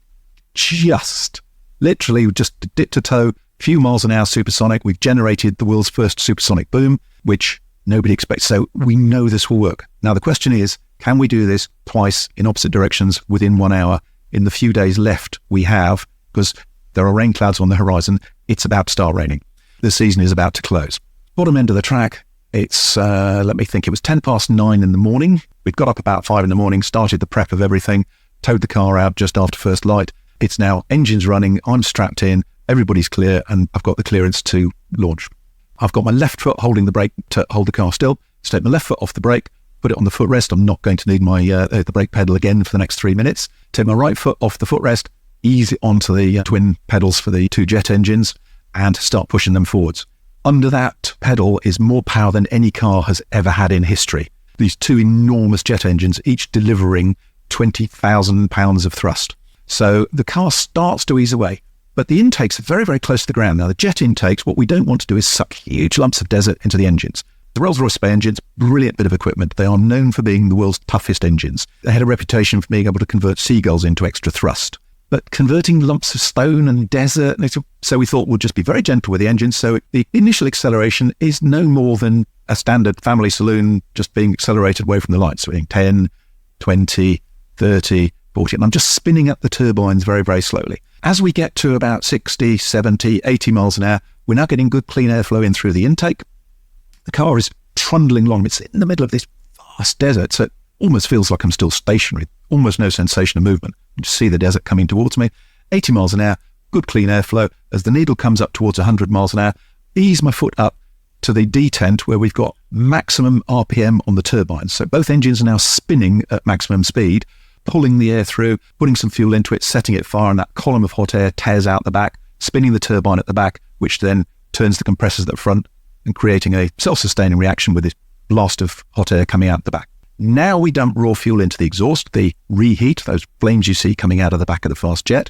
just dip to toe, few miles an hour supersonic. We've generated the world's first supersonic boom, which nobody expects. So we know this will work. Now the question is, can we do this twice in opposite directions within 1 hour in the few days left we have? Because there are rain clouds on the horizon. It's about to start raining. The season is about to close. Bottom end of the track, it's, let me think, it was 9:10 in the morning. We'd got up about 5 in the morning, started the prep of everything, towed the car out just after first light. It's now engines running, I'm strapped in, everybody's clear, and I've got the clearance to launch. I've got my left foot holding the brake to hold the car still. Take my left foot off the brake, put it on the footrest. I'm not going to need my the brake pedal again for the next 3 minutes. Take my right foot off the footrest, ease it onto the twin pedals for the 2 jet engines, and start pushing them forwards. Under that pedal is more power than any car has ever had in history. These 2 enormous jet engines, each delivering 20,000 pounds of thrust. So the car starts to ease away, but the intakes are very, very close to the ground. Now, the jet intakes, what we don't want to do is suck huge lumps of desert into the engines. The Rolls-Royce Spey engines, brilliant bit of equipment. They are known for being the world's toughest engines. They had a reputation for being able to convert seagulls into extra thrust. But converting lumps of stone and desert, so we thought we'll just be very gentle with the engines. So the initial acceleration is no more than a standard family saloon just being accelerated away from the lights. So we're doing 10, 20, 30, 40, and I'm just spinning up the turbines very, very slowly. As we get to about 60, 70, 80 miles an hour, we're now getting good clean airflow in through the intake. The car is trundling along. It's in the middle of this vast desert, so it almost feels like I'm still stationary, almost no sensation of movement. You just see the desert coming towards me. 80 miles an hour, good clean airflow. As the needle comes up towards 100 miles an hour, ease my foot up to the detent where we've got maximum RPM on the turbines. So both engines are now spinning at maximum speed, pulling the air through, putting some fuel into it, setting it fire, and that column of hot air tears out the back, spinning the turbine at the back, which then turns the compressors at the front and creating a self-sustaining reaction with this blast of hot air coming out the back. Now we dump raw fuel into the exhaust, the reheat, those flames you see coming out of the back of the fast jet.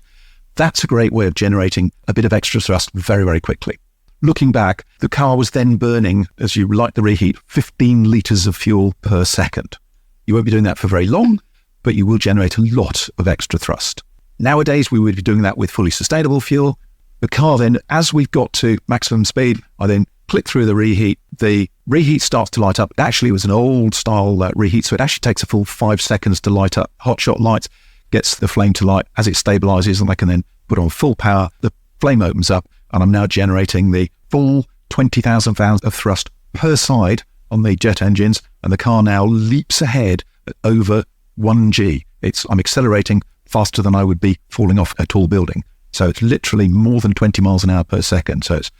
That's a great way of generating a bit of extra thrust very, very quickly. Looking back, the car was then burning, as you light the reheat, 15 litres of fuel per second. You won't be doing that for very long, but you will generate a lot of extra thrust. Nowadays, we would be doing that with fully sustainable fuel. The car then, as we've got to maximum speed, I then click through the reheat. The reheat starts to light up. Actually, it was an old style reheat, so it actually takes a full 5 seconds to light up. Hotshot light gets the flame to light. As it stabilizes, and I can then put on full power, the flame opens up, and I'm now generating the full 20,000 pounds of thrust per side on the jet engines, and the car now leaps ahead at over 1G. I'm accelerating faster than I would be falling off a tall building. So it's literally more than 20 miles an hour per second. So it's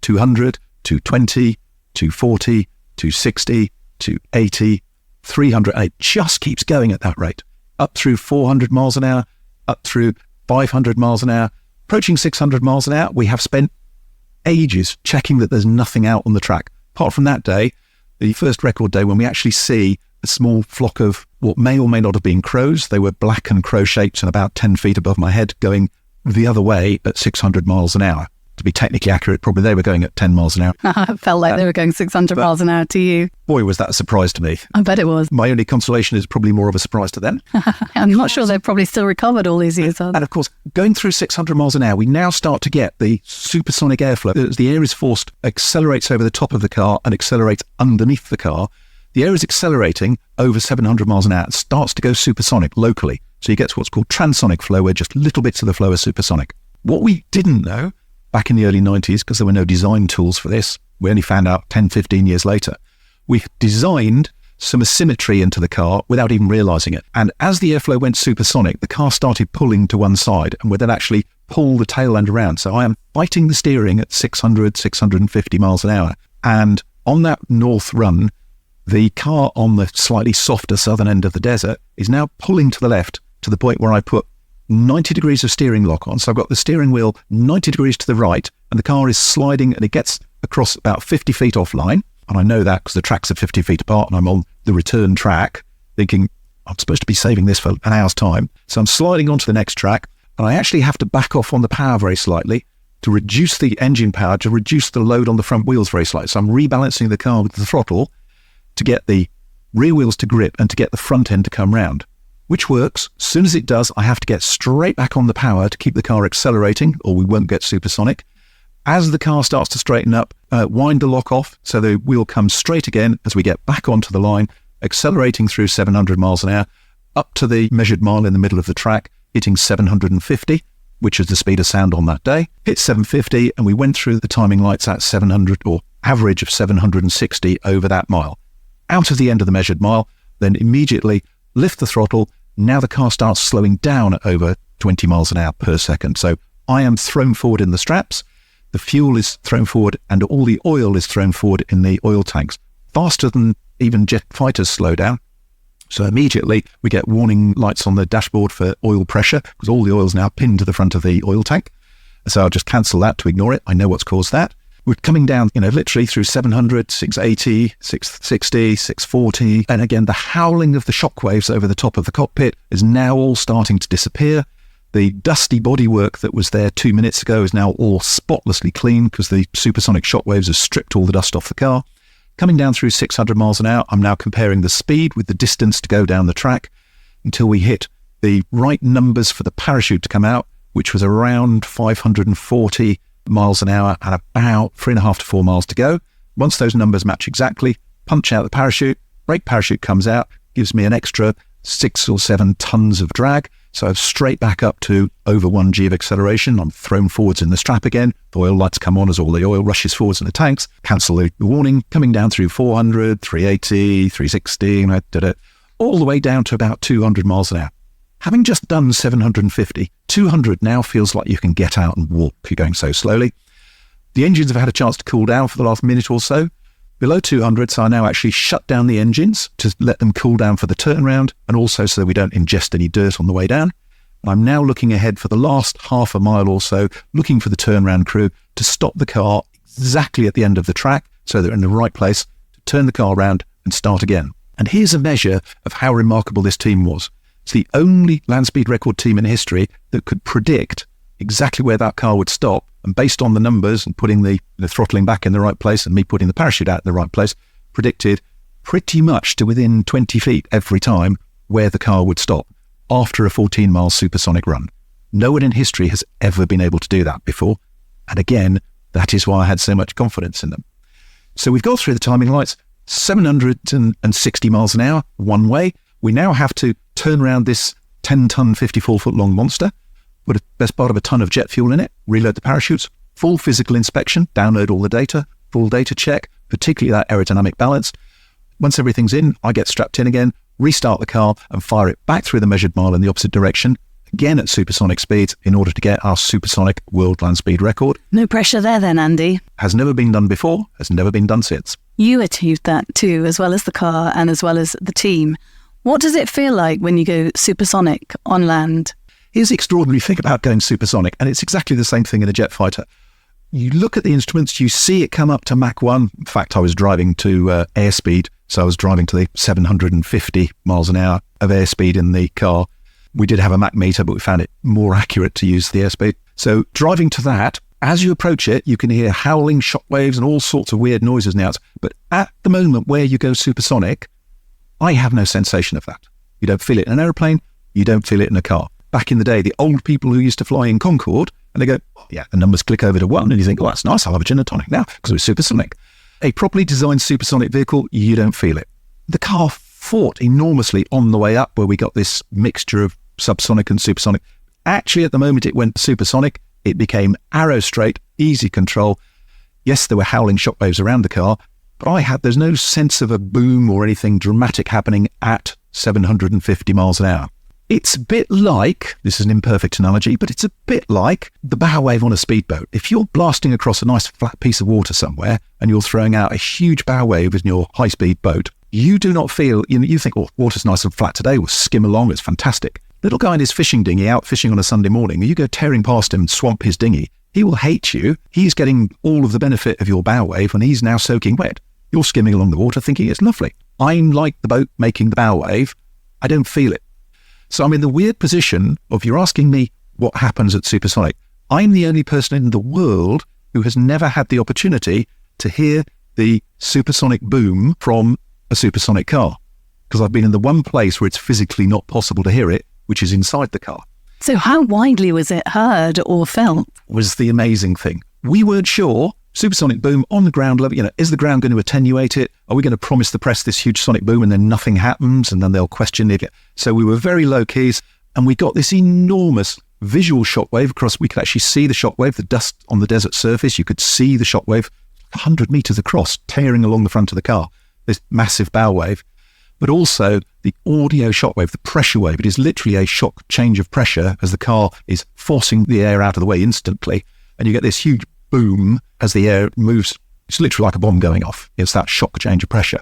200, 220, 240, 260, 280, 300. And it just keeps going at that rate. Up through 400 miles an hour, up through 500 miles an hour, approaching 600 miles an hour. We have spent ages checking that there's nothing out on the track. Apart from that day, the first record day, when we actually see a small flock of what may or may not have been crows. They were black and crow shaped and about 10 feet above my head going the other way at 600 miles an hour. to be technically accurate, probably they were going at 10 miles an hour. It felt like they were going 600 miles an hour to you. Boy, was that a surprise to me. I bet it was. My only consolation is probably more of a surprise to them. I'm not sure they've probably still recovered all these years on. And of course, going through 600 miles an hour, we now start to get the supersonic airflow. As the air is forced, accelerates over the top of the car and accelerates underneath the car. The air is accelerating over 700 miles an hour. It starts to go supersonic locally. So you get to what's called transonic flow, where just little bits of the flow are supersonic. What we didn't know back in the early 90s, because there were no design tools for this, we only found out 10, 15 years later, we designed some asymmetry into the car without even realising it. And as the airflow went supersonic, the car started pulling to one side and would then actually pull the tail end around. So I am fighting the steering at 600, 650 miles an hour. And on that north run, the car on the slightly softer southern end of the desert is now pulling to the left to the point where I put 90 degrees of steering lock on. So I've got the steering wheel 90 degrees to the right and the car is sliding and it gets across about 50 feet offline. And I know that because the tracks are 50 feet apart and I'm on the return track thinking I'm supposed to be saving this for an hour's time. So I'm sliding onto the next track and I actually have to back off on the power very slightly to reduce the engine power, to reduce the load on the front wheels very slightly. So I'm rebalancing the car with the throttle to get the rear wheels to grip and to get the front end to come round, which works. As soon as it does, I have to get straight back on the power to keep the car accelerating or we won't get supersonic. As the car starts to straighten up, wind the lock off so the wheel comes straight again as we get back onto the line, accelerating through 700 miles an hour, up to the measured mile in the middle of the track, hitting 750, which is the speed of sound on that day. Hit 750 and we went through the timing lights at 700 or average of 760 over that mile. Out of the end of the measured mile, then immediately lift the throttle. Now the car starts slowing down at over 20 miles an hour per second. So I am thrown forward in the straps, the fuel is thrown forward and all the oil is thrown forward in the oil tanks, faster than even jet fighters slow down. So immediately we get warning lights on the dashboard for oil pressure because all the oil is now pinned to the front of the oil tank. So I'll just cancel that to ignore it. I know what's caused that. We're coming down, literally through 700, 680, 660, 640. And again, the howling of the shockwaves over the top of the cockpit is now all starting to disappear. The dusty bodywork that was there 2 minutes ago is now all spotlessly clean because the supersonic shockwaves have stripped all the dust off the car. Coming down through 600 miles an hour, I'm now comparing the speed with the distance to go down the track until we hit the right numbers for the parachute to come out, which was around 540 miles an hour and about 3.5 to 4 miles to go. Once those numbers match exactly, punch out the parachute, brake parachute comes out, gives me an extra 6 or 7 tons of drag. So I'm straight back up to over 1 G of acceleration. I'm thrown forwards in the strap again. The oil lights come on as all the oil rushes forwards in the tanks. Cancel the warning, coming down through 400, 380, 360, all the way down to about 200 miles an hour. Having just done 750, 200 now feels like you can get out and walk. You're going so slowly. The engines have had a chance to cool down for the last minute or so. Below 200, so I now actually shut down the engines to let them cool down for the turnaround and also so that we don't ingest any dirt on the way down. I'm now looking ahead for the last half a mile or so, looking for the turnaround crew to stop the car exactly at the end of the track so they're in the right place to turn the car around and start again. And here's a measure of how remarkable this team was. It's the only land speed record team in history that could predict exactly where that car would stop, and based on the numbers and putting the throttling back in the right place and me putting the parachute out in the right place, predicted pretty much to within 20 feet every time where the car would stop after a 14-mile supersonic run. No one in history has ever been able to do that before. And again, that is why I had so much confidence in them. So we've got through the timing lights, 760 miles an hour one way. We now have to turn around this 10-ton, 54-foot long monster, put a best part of a ton of jet fuel in it, reload the parachutes, full physical inspection, download all the data, full data check, particularly that aerodynamic balance. Once everything's in, I get strapped in again, restart the car and fire it back through the measured mile in the opposite direction, again at supersonic speeds in order to get our supersonic world land speed record. No pressure there then, Andy. Has never been done before, has never been done since. You achieved that too, as well as the car and as well as the team. What does it feel like when you go supersonic on land? Here's the extraordinary thing about going supersonic, and it's exactly the same thing in a jet fighter. You look at the instruments, you see it come up to Mach 1. In fact, I was driving to airspeed, so I was driving to the 750 miles an hour of airspeed in the car. We did have a Mach meter, but we found it more accurate to use the airspeed. So driving to that, As you approach it, you can hear howling shockwaves and all sorts of weird noises now. But at the moment where you go supersonic, I have no sensation of that. You don't feel it in an aeroplane, you don't feel it in a car. Back in the day, the old people who used to fly in Concorde, and they go, oh, yeah, the numbers click over to 1, and you think, oh, that's nice, I'll have a gin and tonic now, because it was supersonic. A properly designed supersonic vehicle, you don't feel it. The car fought enormously on the way up, where we got this mixture of subsonic and supersonic. Actually, at the moment it went supersonic, it became arrow straight, easy control. Yes, there were howling shockwaves around the car, but there's no sense of a boom or anything dramatic happening at 750 miles an hour. It's a bit like, this is an imperfect analogy, but it's a bit like the bow wave on a speedboat. If you're blasting across a nice flat piece of water somewhere and you're throwing out a huge bow wave in your high-speed boat, you do not feel, you think, oh, water's nice and flat today, we'll skim along, it's fantastic. Little guy in his fishing dinghy out fishing on a Sunday morning, you go tearing past him and swamp his dinghy, he will hate you. He's getting all of the benefit of your bow wave and he's now soaking wet. You're skimming along the water thinking it's lovely. I'm like the boat making the bow wave. I don't feel it. So I'm in the weird position of you're asking me what happens at supersonic. I'm the only person in the world who has never had the opportunity to hear the supersonic boom from a supersonic car, because I've been in the one place where it's physically not possible to hear it, which is inside the car. So how widely was it heard or felt? Was the amazing thing. We weren't sure. Supersonic boom on the ground level, is the ground going to attenuate it? Are we going to promise the press this huge sonic boom and then nothing happens and then they'll question it? So we were very low keys and we got this enormous visual shockwave across. We could actually see the shockwave, the dust on the desert surface. You could see the shockwave 100 meters across, tearing along the front of the car, this massive bow wave. But also the audio shockwave, the pressure wave. It is literally a shock change of pressure as the car is forcing the air out of the way instantly. And you get this huge boom as the air moves. It's literally like a bomb going off. It's that shock change of pressure,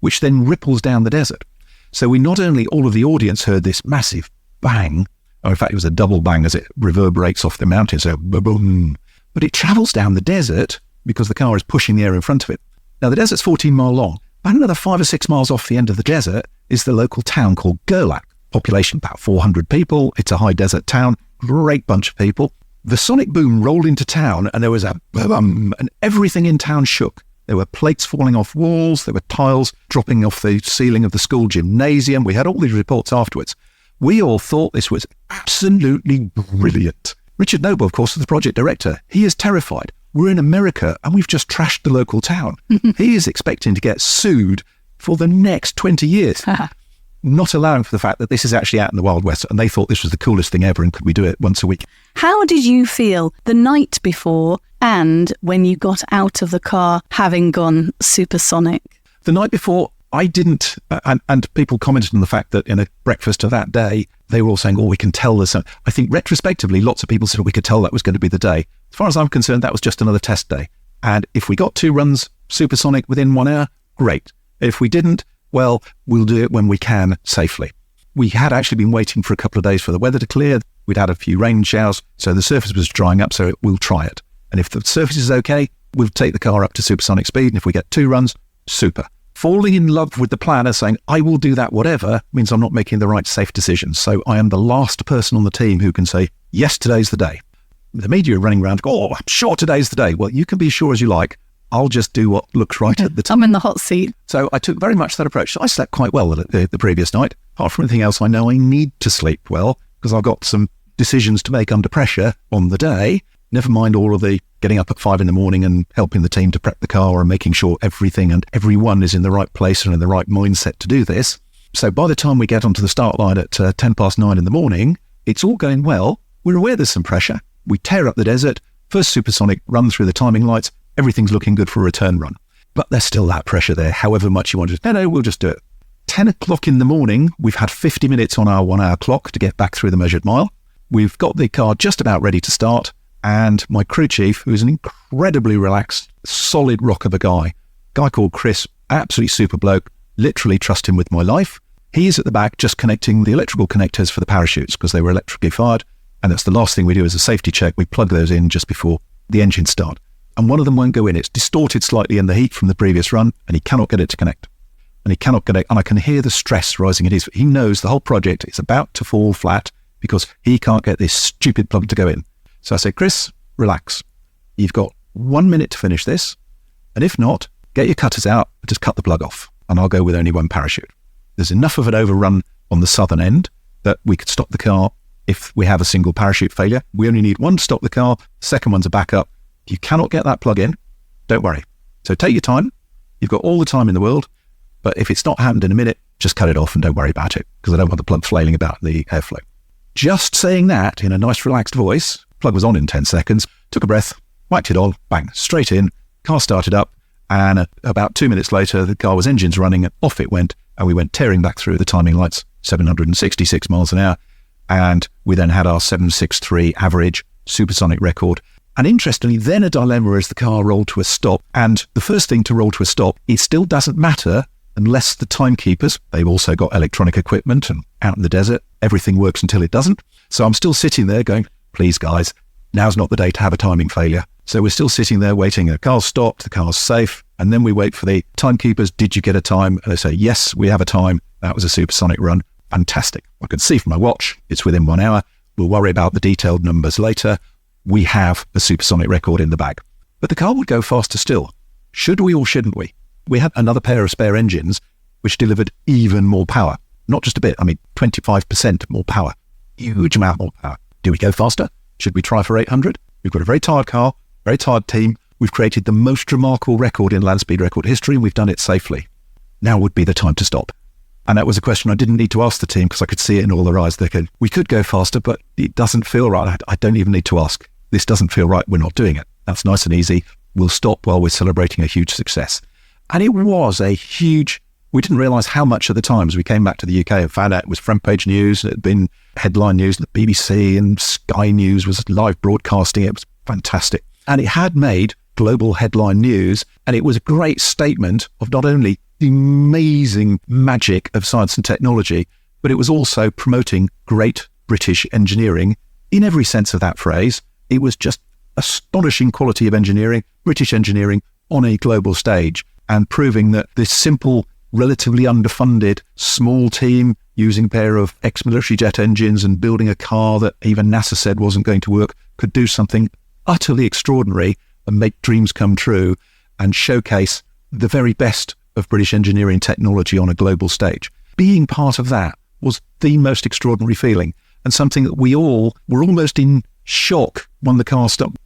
which then ripples down the desert. So we not only, all of the audience heard this massive bang, or in fact it was a double bang as it reverberates off the mountain, so boom, but it travels down the desert because the car is pushing the air in front of it. Now the desert's 14 mile long. About another 5 or 6 miles off the end of the desert is the local town called Gerlach. Population about 400 people. It's a high desert town. Great bunch of people. The sonic boom rolled into town and there was a boom and everything in town shook. There were plates falling off walls. There were tiles dropping off the ceiling of the school gymnasium. We had all these reports afterwards. We all thought this was absolutely brilliant. Richard Noble, of course, was the project director. He is terrified. We're in America and we've just trashed the local town. He is expecting to get sued for the next 20 years. Not allowing for the fact that this is actually out in the Wild West and they thought this was the coolest thing ever and could we do it once a week. How did you feel the night before and when you got out of the car having gone supersonic? The night before, I didn't, and people commented on the fact that in a breakfast of that day, they were all saying, oh, we can tell this. I think retrospectively, lots of people said, we could tell that was going to be the day. As far as I'm concerned, that was just another test day. And if we got 2 runs supersonic within 1 hour, great. If we didn't, well, we'll do it when we can safely. We had actually been waiting for a couple of days for the weather to clear. We'd had a few rain showers, so the surface was drying up, so we'll try it. And if the surface is okay, we'll take the car up to supersonic speed. And if we get 2 runs, super. Falling in love with the planner, saying, I will do that whatever, means I'm not making the right safe decisions. So I am the last person on the team who can say, yes, today's the day. The media are running around, oh, I'm sure today's the day. Well, you can be sure as you like. I'll just do what looks right at the time. I'm in the hot seat. So I took very much that approach. So I slept quite well the previous night. Apart from anything else, I know I need to sleep well because I've got some decisions to make under pressure on the day. Never mind all of the getting up at 5 in the morning and helping the team to prep the car and making sure everything and everyone is in the right place and in the right mindset to do this. So by the time we get onto the start line at 9:10 in the morning, it's all going well. We're aware there's some pressure. We tear up the desert, first supersonic run through the timing lights. Everything's looking good for a return run. But there's still that pressure there, however much you want to. No, we'll just do it. 10 o'clock in the morning, we've had 50 minutes on our 1 hour clock to get back through the measured mile. We've got the car just about ready to start. And my crew chief, who is an incredibly relaxed, solid rock of a guy called Chris, absolutely super bloke, literally trust him with my life. He's at the back just connecting the electrical connectors for the parachutes because they were electrically fired. And that's the last thing we do as a safety check. We plug those in just before the engines start. And one of them won't go in. It's distorted slightly in the heat from the previous run, and he cannot get it to connect. And he cannot get it. And I can hear the stress rising in his. He knows the whole project is about to fall flat because he can't get this stupid plug to go in. So I say, Chris, relax. You've got 1 minute to finish this. And if not, get your cutters out, just cut the plug off. And I'll go with only one parachute. There's enough of an overrun on the southern end that we could stop the car if we have a single parachute failure. We only need one to stop the car. The second one's a backup. If you cannot get that plug in, don't worry. So take your time. You've got all the time in the world. But if it's not happened in a minute, just cut it off and don't worry about it, because I don't want the plug flailing about the airflow. Just saying that in a nice relaxed voice, plug was on in 10 seconds, took a breath, whacked it on, bang, straight in, car started up, and about 2 minutes later, the car was engines running and off it went, and we went tearing back through the timing lights, 766 miles an hour, and we then had our 763 average supersonic record. And interestingly, then a dilemma as the car rolled to a stop, and the first thing to roll to a stop, it still doesn't matter unless the timekeepers, they've also got electronic equipment, and out in the desert, everything works until it doesn't. So I'm still sitting there going, please guys, now's not the day to have a timing failure. So we're still sitting there waiting. The car's stopped, the car's safe, and then we wait for the timekeepers. Did you get a time? And they say, yes, we have a time. That was a supersonic run. Fantastic. I can see from my watch, it's within 1 hour. We'll worry about the detailed numbers later. We have a supersonic record in the bag. But the car would go faster still. Should we or shouldn't we? We had another pair of spare engines which delivered even more power. Not just a bit, 25% more power. Huge amount more power. Do we go faster? Should we try for 800? We've got a very tired car, very tired team. We've created the most remarkable record in land speed record history, and we've done it safely. Now would be the time to stop. And that was a question I didn't need to ask the team, because I could see it in all their eyes. They go, we could go faster, but it doesn't feel right. I don't even need to ask. This doesn't feel right. We're not doing it. That's nice and easy. We'll stop while we're celebrating a huge success. And it was a huge, we didn't realise how much at the time as we came back to the UK and found out it was front page news, it had been headline news, the BBC and Sky News was live broadcasting. It was fantastic. And it had made global headline news, and it was a great statement of not only the amazing magic of science and technology, but it was also promoting great British engineering in every sense of that phrase. It was just astonishing quality of engineering, British engineering on a global stage, and proving that this simple, relatively underfunded, small team using a pair of ex-military jet engines and building a car that even NASA said wasn't going to work could do something utterly extraordinary and make dreams come true and showcase the very best of British engineering technology on a global stage. Being part of that was the most extraordinary feeling, and something that we all were almost in shock when the car stopped.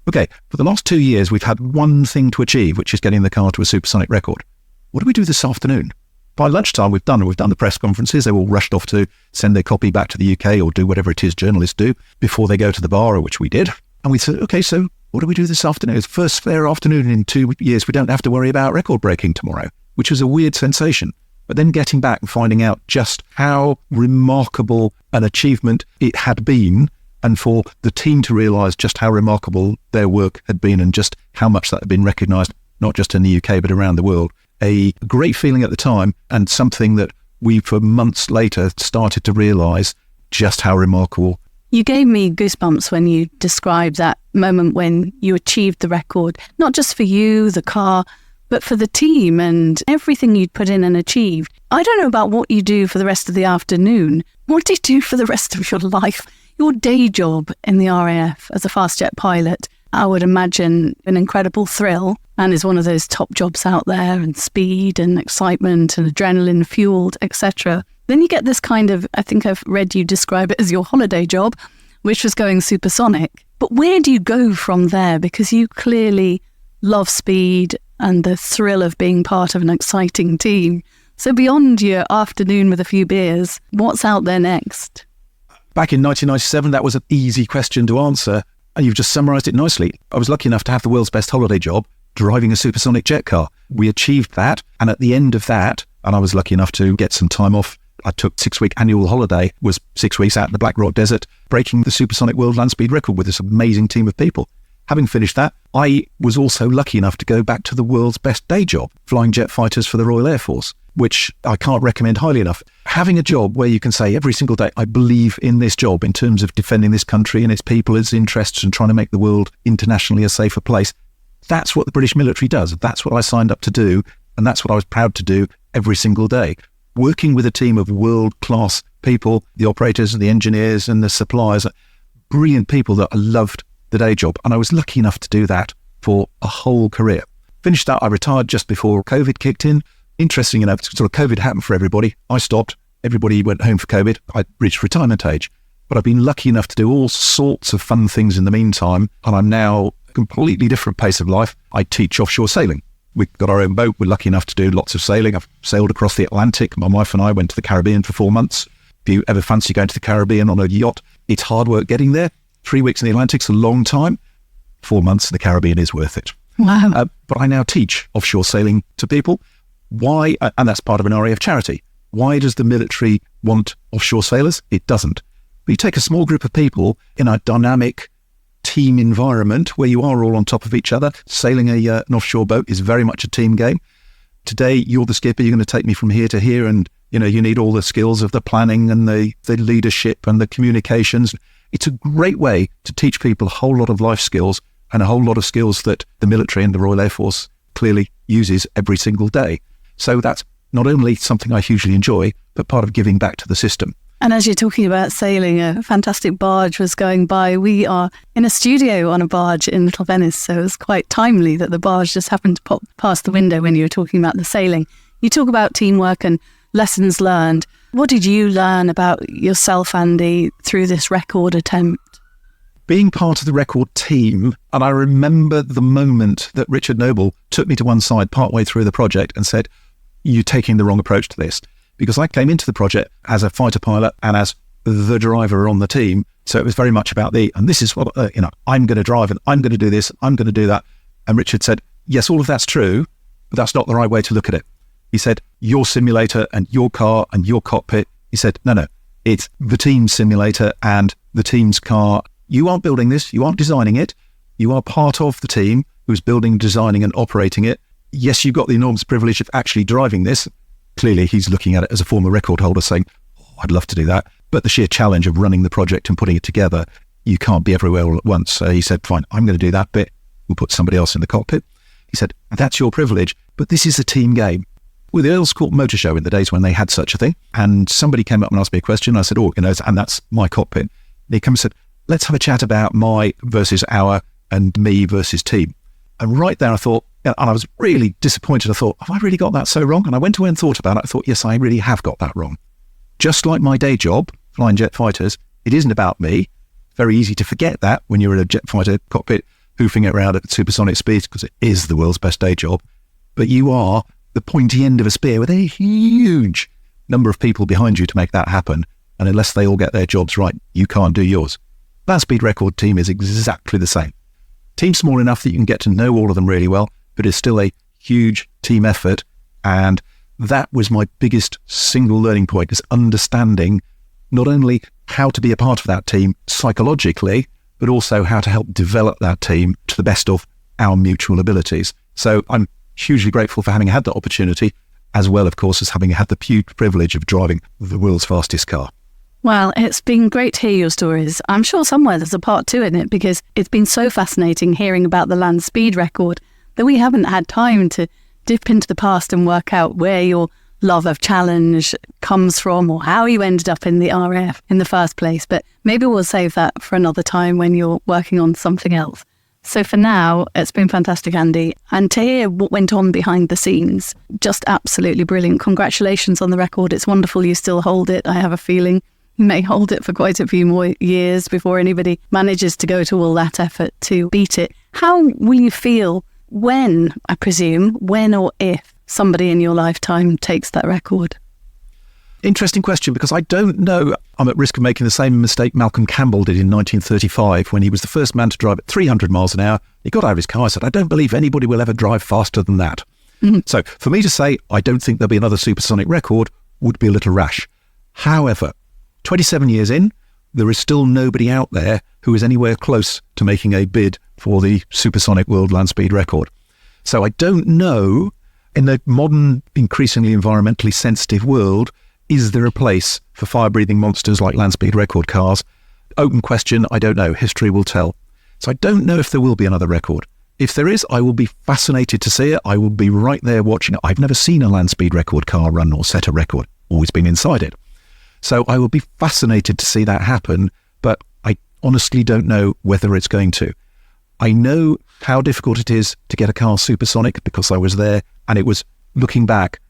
Okay, for the last 2 years, we've had one thing to achieve, which is getting the car to a supersonic record. What do we do this afternoon? By lunchtime, we've done the press conferences. They all rushed off to send their copy back to the UK or do whatever it is journalists do before they go to the bar, which we did. And we said, okay, so what do we do this afternoon? It's first fair afternoon in 2 years. We don't have to worry about record breaking tomorrow, which was a weird sensation. But then getting back and finding out just how remarkable an achievement it had been, and for the team to realise just how remarkable their work had been and just how much that had been recognised, not just in the UK, but around the world. A great feeling at the time, and something that we, for months later, started to realise just how remarkable. You gave me goosebumps when you described that moment when you achieved the record, not just for you, the car, but for the team and everything you'd put in and achieved. I don't know about what you do for the rest of the afternoon. What do you do for the rest of your life? Your day job in the RAF as a fast jet pilot, I would imagine an incredible thrill, and is one of those top jobs out there, and speed and excitement and adrenaline fueled, etc. Then you get this kind of, I think I've read you describe it as your holiday job, which was going supersonic. But where do you go from there? Because you clearly love speed and the thrill of being part of an exciting team. So beyond your afternoon with a few beers, what's out there next? Back in 1997, that was an easy question to answer, and you've just summarised it nicely. I was lucky enough to have the world's best holiday job, driving a supersonic jet car. We achieved that, and at the end of that, and I was lucky enough to get some time off, I took 6-week annual holiday, was 6 weeks out in the Black Rock Desert, breaking the supersonic world land speed record with this amazing team of people. Having finished that, I was also lucky enough to go back to the world's best day job, flying jet fighters for the Royal Air Force, which I can't recommend highly enough. Having a job where you can say every single day, I believe in this job in terms of defending this country and its people, its interests, and trying to make the world internationally a safer place. That's what the British military does. That's what I signed up to do, and that's what I was proud to do every single day. Working with a team of world-class people, the operators and the engineers and the suppliers, brilliant people that I loved the day job. And I was lucky enough to do that for a whole career. Finished that, I retired just before COVID kicked in. Interesting enough, sort of COVID happened for everybody. I stopped. Everybody went home for COVID. I reached retirement age. But I've been lucky enough to do all sorts of fun things in the meantime. And I'm now a completely different pace of life. I teach offshore sailing. We've got our own boat. We're lucky enough to do lots of sailing. I've sailed across the Atlantic. My wife and I went to the Caribbean for 4 months. If you ever fancy going to the Caribbean on a yacht, it's hard work getting there. 3 weeks in the Atlantic's a long time. 4 months in the Caribbean is worth it. Wow. But I now teach offshore sailing to people. Why? And that's part of an RAF charity. Why does the military want offshore sailors? It doesn't. But you take a small group of people in a dynamic team environment where you are all on top of each other. Sailing an offshore boat is very much a team game. Today, you're the skipper. You're going to take me from here to here. And, you need all the skills of the planning and the leadership and the communications. It's a great way to teach people a whole lot of life skills and a whole lot of skills that the military and the Royal Air Force clearly uses every single day. So that's not only something I hugely enjoy, but part of giving back to the system. And as you're talking about sailing, a fantastic barge was going by. We are in a studio on a barge in Little Venice, so it was quite timely that the barge just happened to pop past the window when you were talking about the sailing. You talk about teamwork and lessons learned. What did you learn about yourself, Andy, through this record attempt? Being part of the record team, and I remember the moment that Richard Noble took me to one side partway through the project and said, "You're taking the wrong approach to this." Because I came into the project as a fighter pilot and as the driver on the team. So it was very much about and this is what, I'm going to drive and I'm going to do this, I'm going to do that. And Richard said, yes, all of that's true, but that's not the right way to look at it. He said, your simulator and your car and your cockpit. He said, no, it's the team simulator and the team's car. You aren't building this, you aren't designing it. You are part of the team who's building, designing and operating it. Yes, you've got the enormous privilege of actually driving this. Clearly, he's looking at it as a former record holder saying, I'd love to do that. But the sheer challenge of running the project and putting it together, you can't be everywhere all at once. So he said, fine, I'm going to do that bit. We'll put somebody else in the cockpit. He said, that's your privilege, but this is a team game. With the Earl's Court Motor Show in the days when they had such a thing, and somebody came up and asked me a question. I said, and that's my cockpit. And he came and said, let's have a chat about my versus our and me versus team. And right there I thought, and I was really disappointed. I thought, have I really got that so wrong? And I went away and thought about it. I thought, yes, I really have got that wrong. Just like my day job, flying jet fighters, it isn't about me. Very easy to forget that when you're in a jet fighter cockpit, hoofing it around at supersonic speeds, because it is the world's best day job. But you are the pointy end of a spear with a huge number of people behind you to make that happen. And unless they all get their jobs right, you can't do yours. Land Speed Record team is exactly the same. Team small enough that you can get to know all of them really well, but it's still a huge team effort. And that was my biggest single learning point, is understanding not only how to be a part of that team psychologically, but also how to help develop that team to the best of our mutual abilities. So I'm hugely grateful for having had that opportunity, as well, of course, as having had the huge privilege of driving the world's fastest car. Well, it's been great to hear your stories. I'm sure somewhere there's a part 2 in it, because it's been so fascinating hearing about the land speed record that we haven't had time to dip into the past and work out where your love of challenge comes from or how you ended up in the RAF in the first place. But maybe we'll save that for another time when you're working on something else. So for now, it's been fantastic, Andy. And to hear what went on behind the scenes, just absolutely brilliant. Congratulations on the record. It's wonderful you still hold it. I have a feeling you may hold it for quite a few more years before anybody manages to go to all that effort to beat it. How will you feel when or if somebody in your lifetime takes that record? Interesting question, because I don't know. I'm at risk of making the same mistake Malcolm Campbell did in 1935 when he was the first man to drive at 300 miles an hour. He got out of his car and said, I don't believe anybody will ever drive faster than that. Mm-hmm. So for me to say, I don't think there'll be another supersonic record would be a little rash. However, 27 years in, there is still nobody out there who is anywhere close to making a bid for the supersonic world land speed record. So I don't know, in the modern, increasingly environmentally sensitive world, is there a place for fire-breathing monsters like land speed record cars? Open question, I don't know. History will tell. So I don't know if there will be another record. If there is, I will be fascinated to see it. I will be right there watching it. I've never seen a land speed record car run or set a record. Always been inside it. So I will be fascinated to see that happen, but I honestly don't know whether it's going to. I know how difficult it is to get a car supersonic because I was there, and it was, looking back,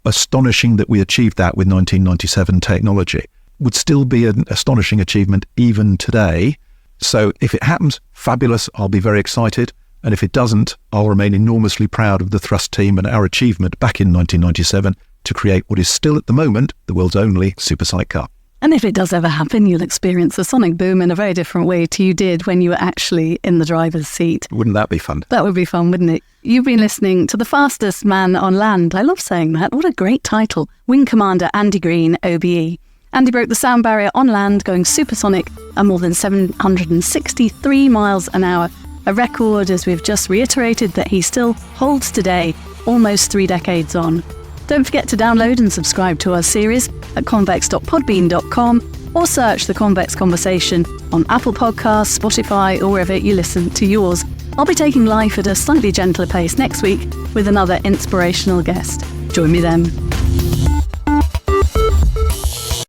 astonishing that we achieved that with 1997 technology. Would still be an astonishing achievement even today. So if it happens, fabulous, I'll be very excited. And if it doesn't, I'll remain enormously proud of the Thrust team and our achievement back in 1997 to create what is still at the moment the world's only supersonic car. And if it does ever happen, you'll experience a sonic boom in a very different way to you did when you were actually in the driver's seat. Wouldn't that be fun? That would be fun, wouldn't it? You've been listening to The Fastest Man on Land. I love saying that. What a great title. Wing Commander Andy Green, OBE. Andy broke the sound barrier on land going supersonic at more than 763 miles an hour. A record, as we've just reiterated, that he still holds today, almost 3 decades on. Don't forget to download and subscribe to our series at convex.podbean.com or search The Convex Conversation on Apple Podcasts, Spotify, or wherever you listen to yours. I'll be taking life at a slightly gentler pace next week with another inspirational guest. Join me then.